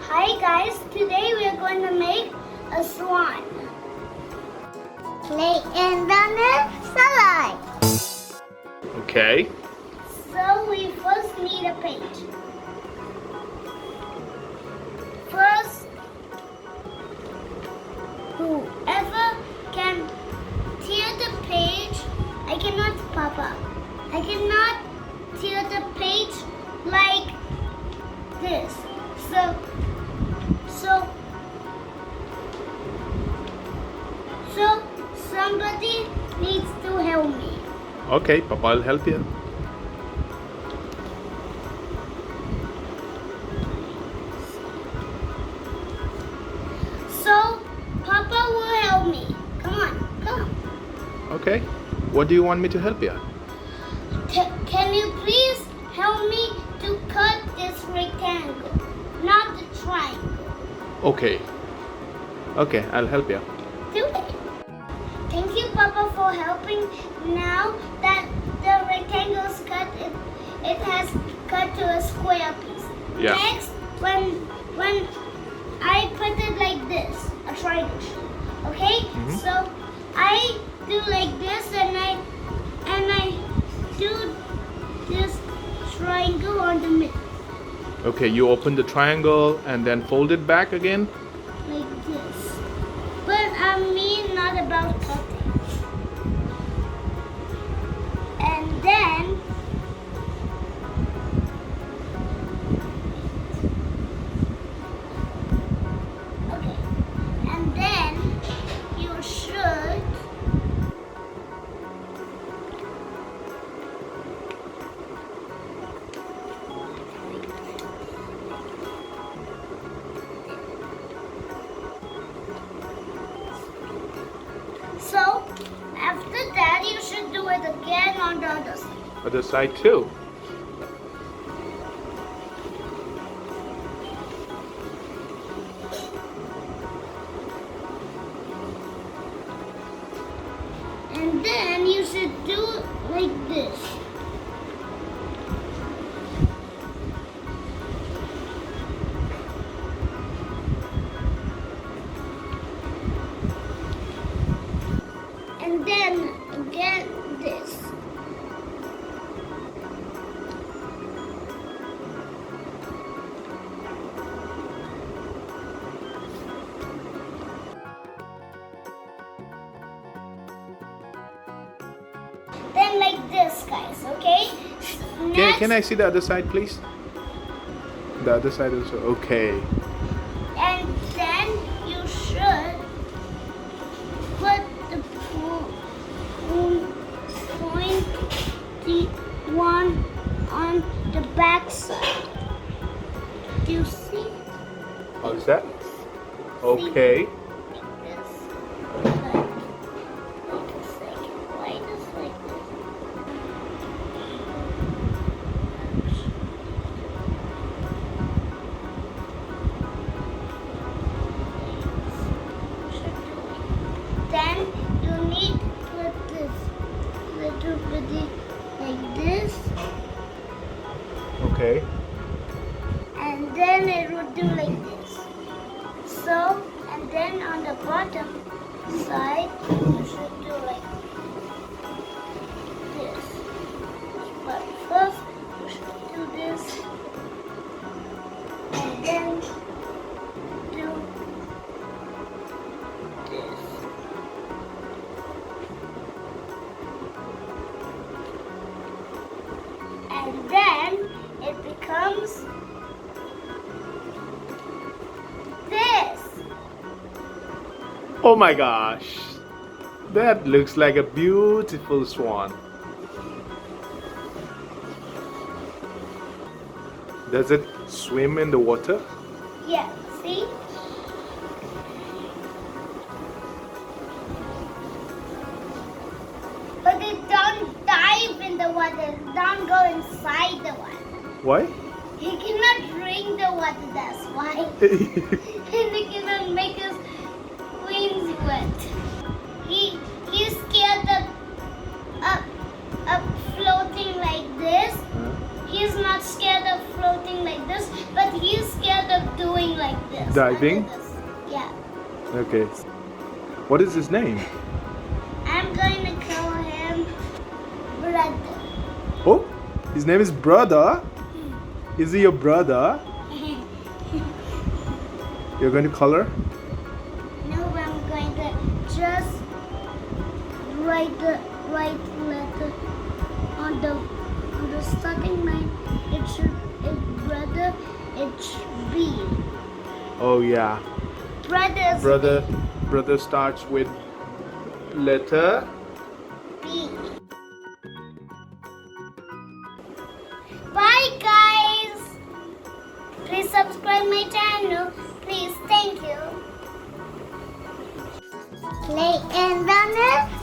Hi guys, today we are going to make a swan. Play in the Salai. Okay. So we first need a page. First, whoever can tear the page, I cannot Papa. I cannot tear the page like this. So somebody needs to help me. Okay, Papa will help you. So Papa will help me. Come on, come. Okay. What do you want me to help you? Can you please help me to cut this rectangle, not the triangle? Okay. Okay, I'll help you. Do it. Thank you, Papa, for helping. Now that the rectangle is cut, it has cut to a square piece. Yeah. Next, when I put it like this, a triangle shape. Okay? Mhm. So I do like this, and I do this triangle on the middle, Okay, you open the triangle and then fold it back again. like this. But I mean not about cutting. And then okay. And then you should so after that you should do it again on the other side. Other side too. And then you should do like this. And then again this. Then like this, guys, okay? Can I see the other side, please? The other side also. Okay. And then you should put the pointy one on the back side. Do you see? How is that? Okay. Like this. Like a second. Why just like this? Then you need to put this little bitty like this, Okay. and then it will do like this. So, and then on the bottom side, you should do like this. But first, you should do this, and then do this. And then it becomes this. Oh my gosh. That looks like a beautiful swan. Does it swim in the water? Yeah, see? But it don't dive in the water, it don't go inside the water. Why? He cannot drink the water, that's why. And he cannot make his wings wet. He's scared of floating like this. He's not scared of floating like this, but he's scared of doing like Diving? Yeah. Okay. What is his name? I'm going to call him Brother. Oh, his name is Brother. Is he your brother? You're going to color? No, I'm going to just write the right letter on the starting line. It's Brother. It's B. Oh yeah. Brother starts with letter B. Bye guys. Please subscribe my channel. Please, thank you. Play and run it.